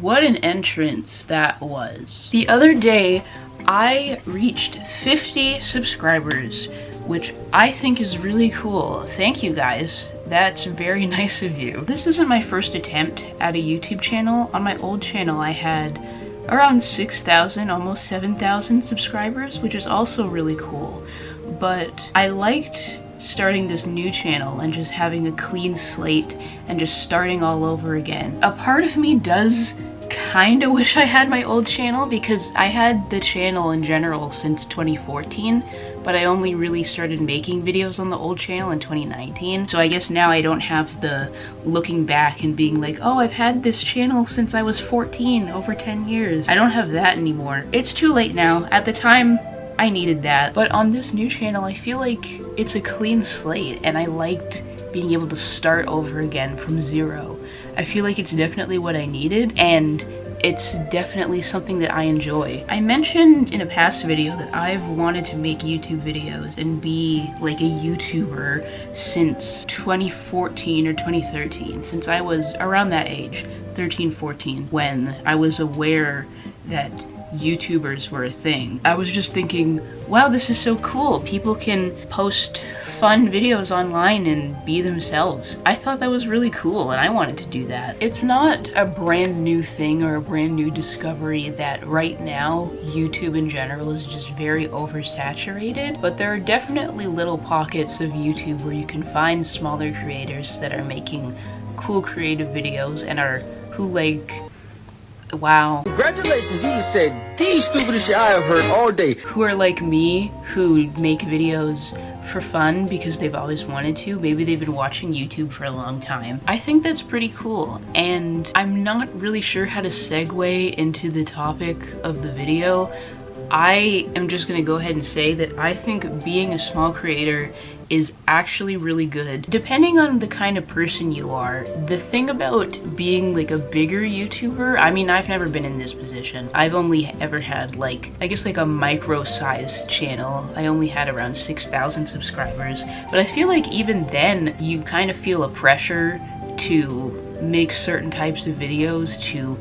What an entrance that was. The other day, I reached 50 subscribers, which I think is really cool. Thank you guys. That's very nice of you. This isn't my first attempt at a YouTube channel. On my old channel, I had around 6,000, almost 7,000 subscribers, which is also really cool. But I liked starting this new channel and just having a clean slate and just starting all over again. A part of me does kind of wish I had my old channel, because I had the channel in general since 2014, but I only really started making videos on the old channel in 2019. So I guess now I don't have the looking back and being like, oh, I've had this channel since I was 14, over 10 years. I don't have that anymore. It's too late now. At the time, I needed that. But on this new channel, I feel like it's a clean slate, and I liked being able to start over again from zero. I feel like it's definitely what I needed, and it's definitely something that I enjoy. I mentioned in a past video that I've wanted to make YouTube videos and be like a YouTuber since 2014 or 2013, since I was around that age, 13, 14, when I was aware that YouTubers were a thing. I was just thinking, wow, this is so cool. People can post fun videos online and be themselves. I thought that was really cool, and I wanted to do that. It's not a brand new thing or a brand new discovery that right now YouTube in general is just very oversaturated, but there are definitely little pockets of YouTube where you can find smaller creators that are making cool creative videos and who like, wow. Congratulations, you just said the stupidest shit I have heard all day. Who are like me, who make videos for fun because they've always wanted to. Maybe they've been watching YouTube for a long time. I think that's pretty cool, and I'm not really sure how to segue into the topic of the video. I am just gonna go ahead and say that I think being a small creator is actually really good. Depending on the kind of person you are, the thing about being like a bigger YouTuber, I mean, I've never been in this position. I've only ever had like, I guess like a micro-sized channel. I only had around 6,000 subscribers, but I feel like even then you kind of feel a pressure to make certain types of videos to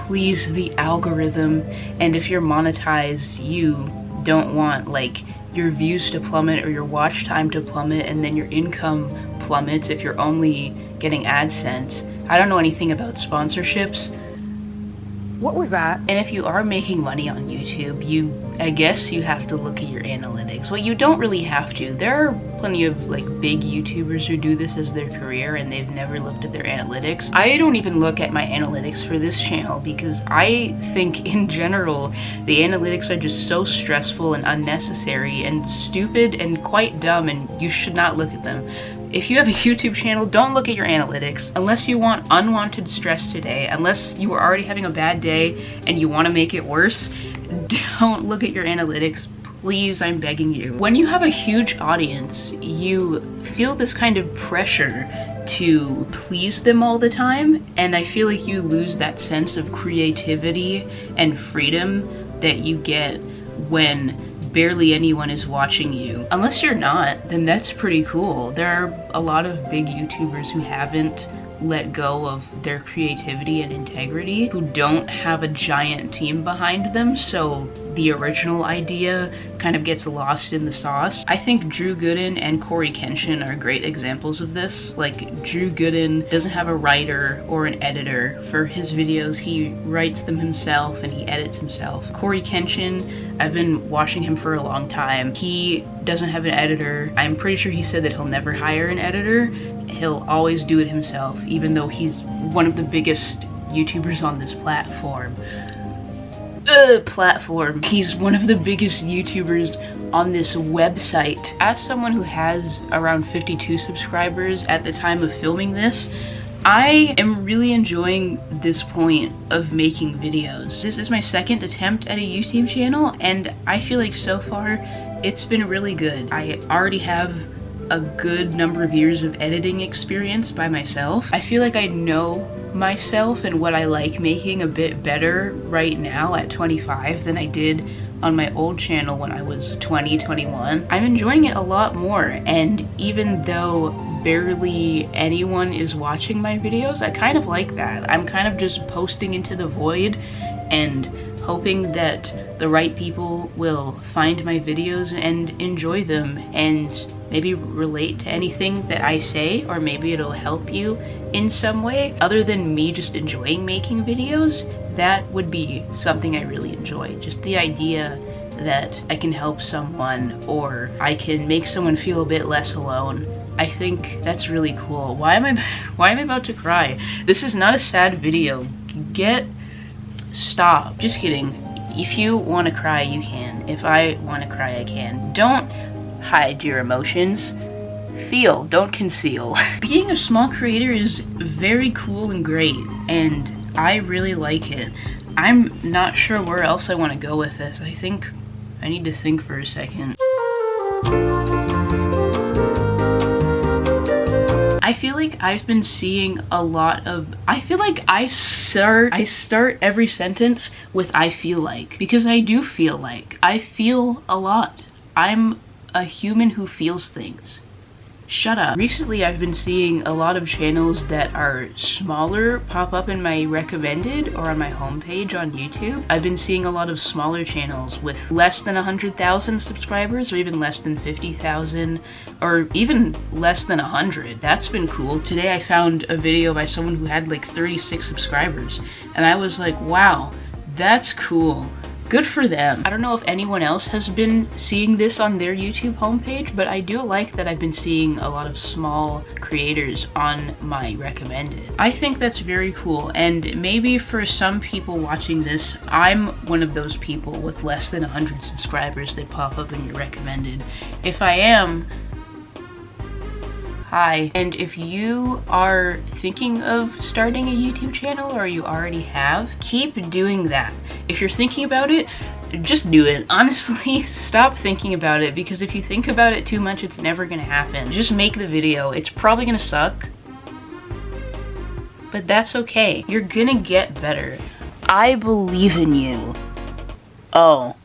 please the algorithm, and if you're monetized, you don't want like your views to plummet or your watch time to plummet, and then your income plummets if you're only getting AdSense. I don't know anything about sponsorships. What was that? And if you are making money on YouTube, I guess you have to look at your analytics. Well, you don't really have to. There are plenty of like big YouTubers who do this as their career and they've never looked at their analytics. I don't even look at my analytics for this channel because I think in general the analytics are just so stressful and unnecessary and stupid and quite dumb, and you should not look at them. If you have a YouTube channel, don't look at your analytics unless you want unwanted stress today, unless you were already having a bad day and you want to make it worse. Don't look at your analytics, please, I'm begging you. When you have a huge audience, you feel this kind of pressure to please them all the time, and I feel like you lose that sense of creativity and freedom that you get when barely anyone is watching you. Unless you're not, then that's pretty cool. There are a lot of big YouTubers who haven't let go of their creativity and integrity, who don't have a giant team behind them, so the original idea kind of gets lost in the sauce. I think Drew Gooden and Cory Kenshin are great examples of this. Like, Drew Gooden doesn't have a writer or an editor for his videos. He writes them himself and he edits himself. Cory Kenshin, I've been watching him for a long time. He doesn't have an editor. I'm pretty sure he said that he'll never hire an editor. He'll always do it himself, even though he's one of the biggest YouTubers on this platform. He's one of the biggest YouTubers on this website. As someone who has around 52 subscribers at the time of filming this, I am really enjoying this point of making videos. This is my second attempt at a YouTube channel, and I feel like so far it's been really good. I already have a good number of years of editing experience by myself. I feel like I know myself and what I like making a bit better right now at 25 than I did on my old channel when I was 20, 21. I'm enjoying it a lot more, and even though barely anyone is watching my videos. I kind of like that. I'm kind of just posting into the void and hoping that the right people will find my videos and enjoy them and maybe relate to anything that I say, or maybe it'll help you in some way. Other than me just enjoying making videos, that would be something I really enjoy. Just the idea that I can help someone or I can make someone feel a bit less alone. I think that's really cool. Why am I about to cry? This is not a sad video. Stop. Just kidding. If you want to cry, you can. If I want to cry, I can. Don't hide your emotions. Feel, don't conceal. Being a small creator is very cool and great, and I really like it. I'm not sure where else I want to go with this. I think I need to think for a second. I feel like I've been seeing a lot of, I feel like I start every sentence with I feel like, because I do feel like. I feel a lot. I'm a human who feels things. Shut up. Recently I've been seeing a lot of channels that are smaller pop up in my recommended or on my homepage on YouTube. I've been seeing a lot of smaller channels with less than 100,000 subscribers, or even less than 50,000, or even less than 100. That's been cool. Today I found a video by someone who had like 36 subscribers, and I was like, wow, that's cool. Good for them. I don't know if anyone else has been seeing this on their YouTube homepage, but I do like that I've been seeing a lot of small creators on my recommended. I think that's very cool, and maybe for some people watching this, I'm one of those people with less than 100 subscribers that pop up in your recommended. If I am, hi. And if you are thinking of starting a YouTube channel, or you already have, keep doing that. If you're thinking about it, just do it. Honestly, stop thinking about it, because if you think about it too much, it's never gonna happen. Just make the video. It's probably gonna suck, but that's okay. You're gonna get better. I believe in you. Oh.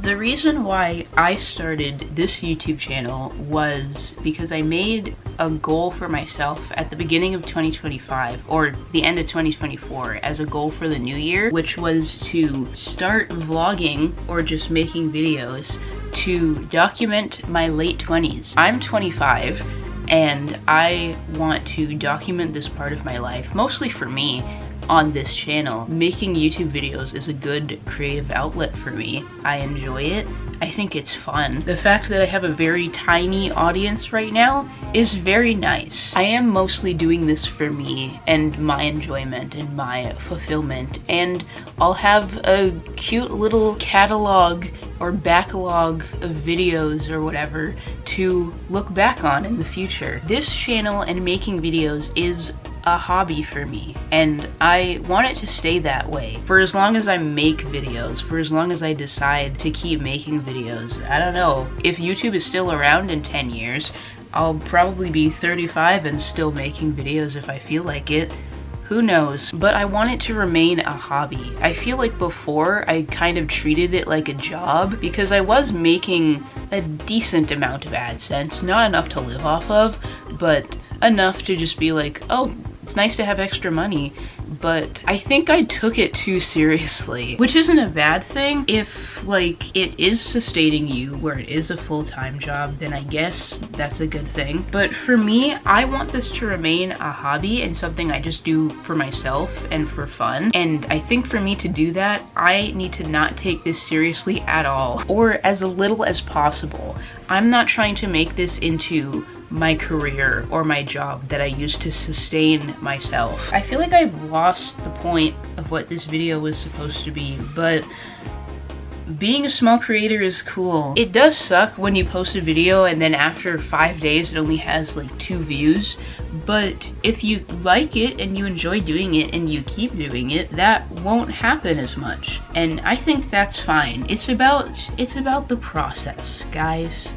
The reason why I started this YouTube channel was because I made a goal for myself at the beginning of 2025, or the end of 2024, as a goal for the new year, which was to start vlogging or just making videos to document my late 20s. I'm 25 and I want to document this part of my life, mostly for me, on this channel. Making YouTube videos is a good creative outlet for me. I enjoy it. I think it's fun. The fact that I have a very tiny audience right now is very nice. I am mostly doing this for me and my enjoyment and my fulfillment, and I'll have a cute little catalog or backlog of videos or whatever to look back on in the future. This channel and making videos is a hobby for me, and I want it to stay that way for as long as I make videos, for as long as I decide to keep making videos. I don't know, if YouTube is still around in 10 years, I'll probably be 35 and still making videos if I feel like it. Who knows? But I want it to remain a hobby. I feel like before I kind of treated it like a job, because I was making a decent amount of AdSense, not enough to live off of, but enough to just be like, oh, it's nice to have extra money. But I think I took it too seriously, which isn't a bad thing. If like it is sustaining you where it is a full-time job, then I guess that's a good thing. But for me, I want this to remain a hobby and something I just do for myself and for fun. And I think for me to do that, I need to not take this seriously at all, or as little as possible. I'm not trying to make this into my career or my job that I use to sustain myself. I feel like I've lost the point of what this video was supposed to be, but being a small creator is cool. It does suck when you post a video and then after 5 days it only has like 2 views, but if you like it and you enjoy doing it and you keep doing it, that won't happen as much. And I think that's fine. It's about the process, guys.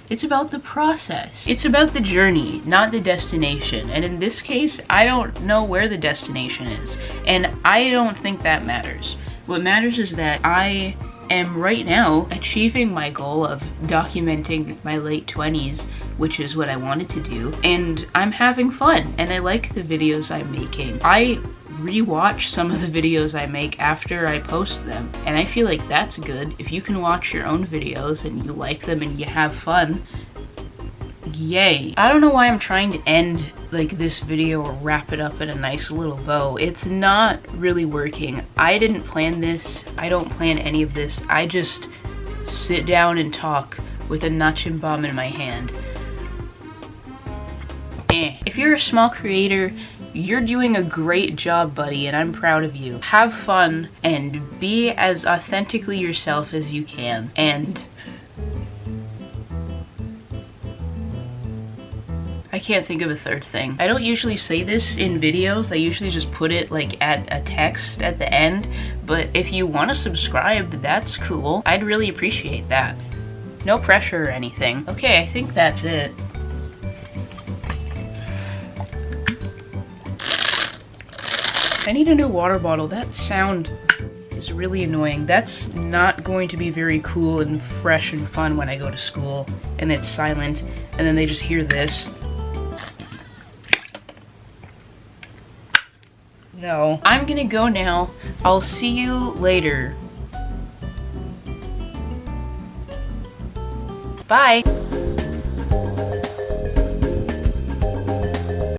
It's about the process. It's about the journey, not the destination. And in this case, I don't know where the destination is. And I don't think that matters. What matters is that I am right now achieving my goal of documenting my late 20s which is what I wanted to do, and I'm having fun, and I like the videos I'm making. I rewatch some of the videos I make after I post them, and I feel like that's good. If you can watch your own videos and you like them and you have fun, yay. I don't know why I'm trying to end like this video or wrap it up in a nice little bow. It's not really working. I didn't plan this. I don't plan any of this. I just sit down and talk with a Nachim bomb in my hand. If you're a small creator, you're doing a great job, buddy, and I'm proud of you. Have fun and be as authentically yourself as you can. And I can't think of a third thing. I don't usually say this in videos. I usually just put it like at a text at the end. But if you want to subscribe, that's cool. I'd really appreciate that. No pressure or anything. Okay, I think that's it. I need a new water bottle. That sound is really annoying. That's not going to be very cool and fresh and fun when I go to school and it's silent and then they just hear this. No. I'm gonna go now. I'll see you later. Bye.